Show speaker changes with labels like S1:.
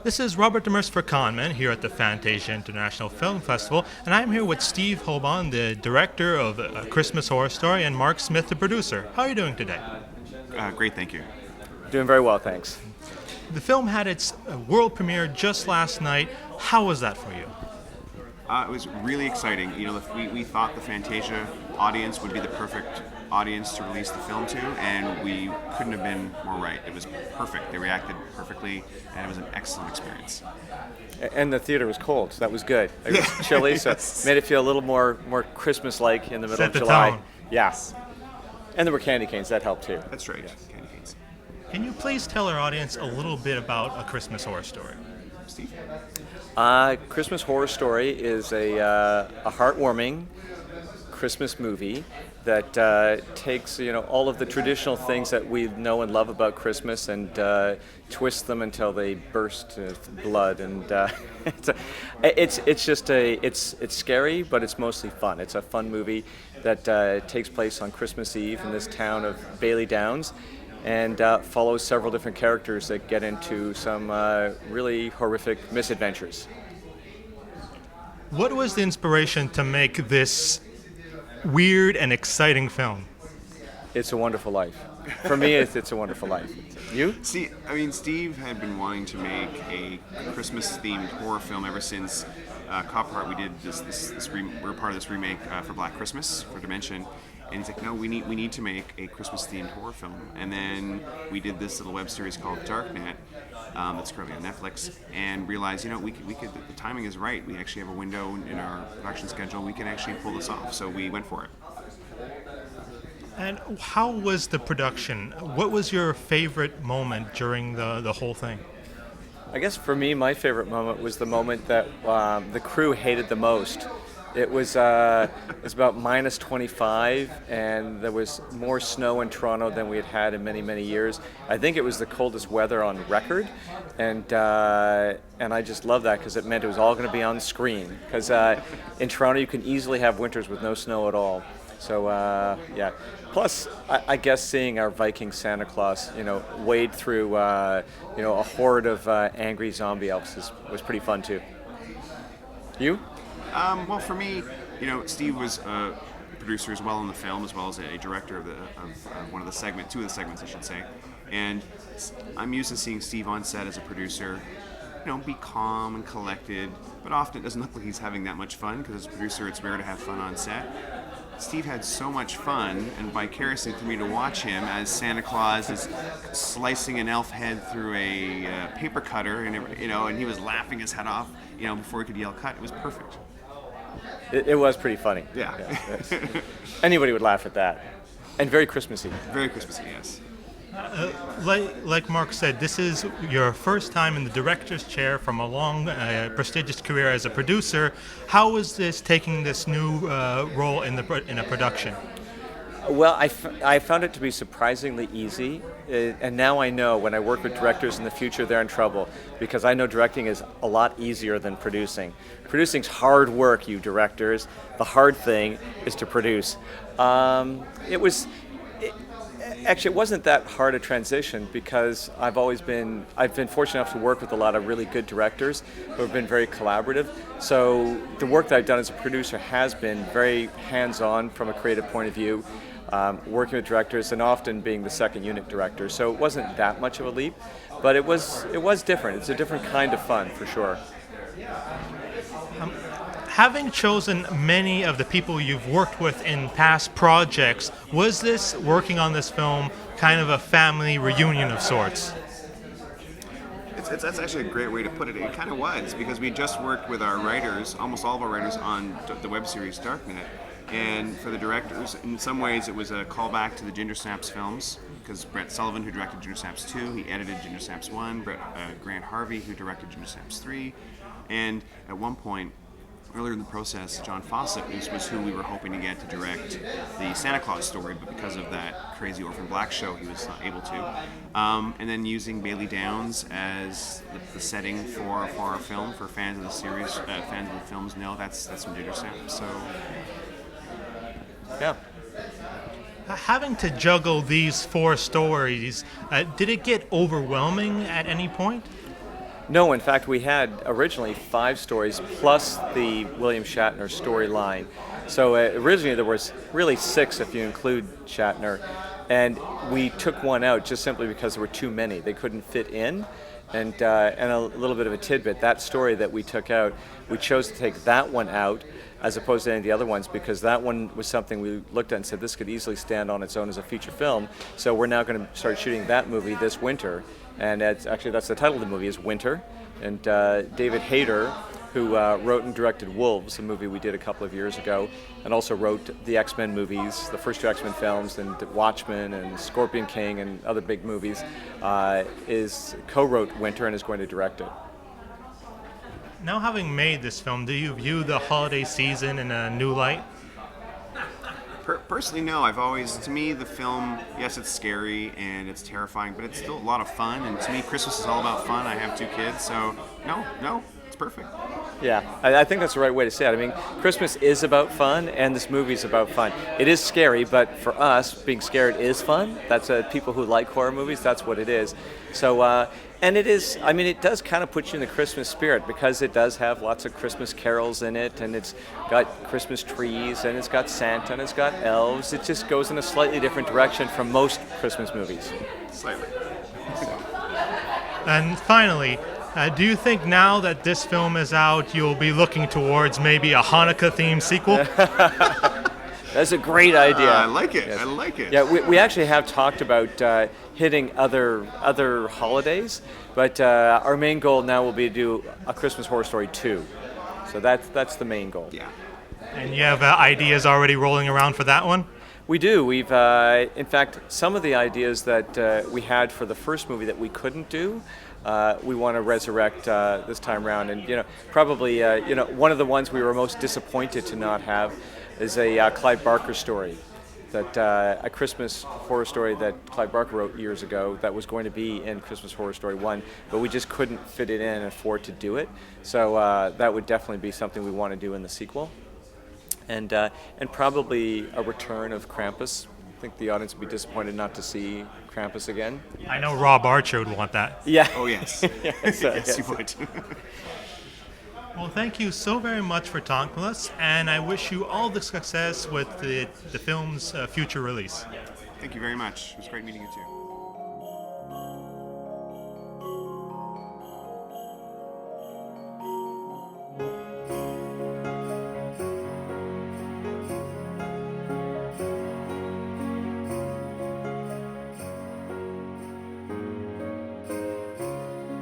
S1: This is Robert Demers for Conman here at the Fantasia International Film Festival, and I'm here with Steve Hoban, the director of A Christmas Horror Story, and Mark Smith, the producer. How are you doing today?
S2: Great, thank you.
S3: Doing very well, thanks.
S1: The film had its world premiere just last night. How was that for you?
S2: It was really exciting. You know, we thought the Fantasia audience would be the perfect audience to release the film to, and we couldn't have been more right. It was perfect. They reacted perfectly, and it was an excellent experience.
S3: And the theater was cold, so that was good. It was chilly, so it made it feel a little more Christmas-like in the middle
S1: Set
S3: of
S1: the
S3: July.
S1: tone.
S3: Yes. And there were candy canes, that helped too.
S2: That's right.
S3: Yes.
S2: Candy canes.
S1: Can you please tell our audience a little bit about A Christmas Horror Story?
S2: Steve?
S3: Christmas Horror Story is a heartwarming Christmas movie that takes all of the traditional things that we know and love about Christmas and twists them until they burst with blood. And it's scary, but it's mostly fun. It's a fun movie that takes place on Christmas Eve in this town of Bailey Downs, and follows several different characters that get into some really horrific misadventures.
S1: What was the inspiration to make this weird and exciting film?
S3: It's a Wonderful Life. For me, it's a Wonderful Life. You?
S2: Steve had been wanting to make a Christmas-themed horror film ever since Cop Heart. We did we were part of this remake for Black Christmas for Dimension. And he's like, no, we need to make a Christmas-themed horror film. And then we did this little web series called Darknet, that's currently on Netflix, and realized, we could. The timing is right. We actually have a window in our production schedule. We can actually pull this off. So we went for it.
S1: And how was the production? What was your favorite moment during the whole thing?
S3: I guess for me, my favorite moment was the moment that the crew hated the most. It was about minus 25, and there was more snow in Toronto than we had in many, many years. I think it was the coldest weather on record, and I just love that because it meant it was all going to be on screen. Because in Toronto, you can easily have winters with no snow at all. So yeah. Plus, I guess seeing our Viking Santa Claus, wade through a horde of angry zombie elves was pretty fun too. You?
S2: Well, for me, Steve was a producer as well in the film, as well as a director of two of the segments, I should say. And I'm used to seeing Steve on set as a producer, be calm and collected, but often it doesn't look like he's having that much fun, because as a producer, it's rare to have fun on set. Steve had so much fun, and vicariously for me to watch him as Santa Claus is slicing an elf head through a paper cutter, and he was laughing his head off, before he could yell cut. It was perfect.
S3: It was pretty funny.
S2: Yeah.
S3: Yes. Anybody would laugh at that. And very Christmassy.
S2: Very Christmassy, yes.
S1: Like Mark said, this is your first time in the director's chair from a long, prestigious career as a producer. How was this taking this new role in a production?
S3: Well, I found it to be surprisingly easy, and now I know when I work with directors in the future, they're in trouble, because I know directing is a lot easier than producing. Producing's hard work, you directors. The hard thing is to produce. Actually, it wasn't that hard a transition, because I've been fortunate enough to work with a lot of really good directors who have been very collaborative. So the work that I've done as a producer has been very hands-on from a creative point of view, working with directors and often being the second unit director. So it wasn't that much of a leap, but it was different. It's a different kind of fun, for sure.
S1: Having chosen many of the people you've worked with in past projects, was this working on this film kind of a family reunion of sorts?
S2: That's actually a great way to put it. It kind of was, because we just worked with our writers, almost all of our writers, on the web series Darknet. And for the directors, in some ways it was a callback to the Ginger Snaps films, because Brett Sullivan, who directed Ginger Snaps 2, he edited Ginger Snaps 1, Grant Harvey, who directed Ginger Snaps 3, and at one point, earlier in the process, John Fawcett was who we were hoping to get to direct the Santa Claus story, but because of that crazy Orphan Black show, he was not able to. And then using Bailey Downs as the setting for our film, for fans of the series, fans of the films know that's from Ginger Snaps. So,
S3: yeah.
S1: Having to juggle these four stories, did it get overwhelming at any point?
S3: No, in fact, we had originally 5 stories plus the William Shatner storyline. So originally there was really 6 if you include Shatner, and we took one out just simply because there were too many. They couldn't fit in. And a little bit of a tidbit, that story that we took out, we chose to take that one out as opposed to any of the other ones because that one was something we looked at and said this could easily stand on its own as a feature film. So we're now going to start shooting that movie this winter. And that's the title of the movie is Winter. And David Hayter, who wrote and directed Wolves, a movie we did a couple of years ago, and also wrote the X-Men movies, the first 2 X-Men films, and Watchmen and Scorpion King and other big movies, is co-wrote Winter and is going to direct it.
S1: Now, having made this film, do you view the holiday season in a new light?
S2: Personally, no. I've always, to me, the film, yes, it's scary and it's terrifying, but it's still a lot of fun. And to me, Christmas is all about fun. I have 2 kids, so no, it's perfect.
S3: Yeah, I think that's the right way to say it. I mean, Christmas is about fun, and this movie is about fun. It is scary, but for us, being scared is fun. That's people who like horror movies, that's what it is. So, and it is, I mean, it does kind of put you in the Christmas spirit because it does have lots of Christmas carols in it, and it's got Christmas trees, and it's got Santa, and it's got elves. It just goes in a slightly different direction from most Christmas movies.
S2: Slightly.
S1: And finally, do you think now that this film is out, you'll be looking towards maybe a Hanukkah-themed sequel?
S3: That's a great idea.
S2: I like it.
S3: Yes.
S2: I like it.
S3: Yeah, we actually have talked about hitting other holidays, but our main goal now will be to do a Christmas Horror Story 2. So that's the main goal.
S2: Yeah.
S1: And you have ideas already rolling around for that one?
S3: We do. We've, in fact, some of the ideas that we had for the first movie that we couldn't do, we want to resurrect this time around. And probably, one of the ones we were most disappointed to not have is a Clive Barker story, that a Christmas Horror Story that Clive Barker wrote years ago that was going to be in Christmas Horror Story 1, but we just couldn't fit it in and afford to do it. So that would definitely be something we want to do in the sequel. And probably a return of Krampus. I think the audience would be disappointed not to see Krampus again.
S1: I know Rob Archer would want that.
S3: Yeah.
S2: Oh, yes.
S3: Yes,
S2: You would.
S1: Well, thank you so very much for talking with us, and I wish you all the success with the film's future release.
S2: Thank you very much. It was great meeting you too.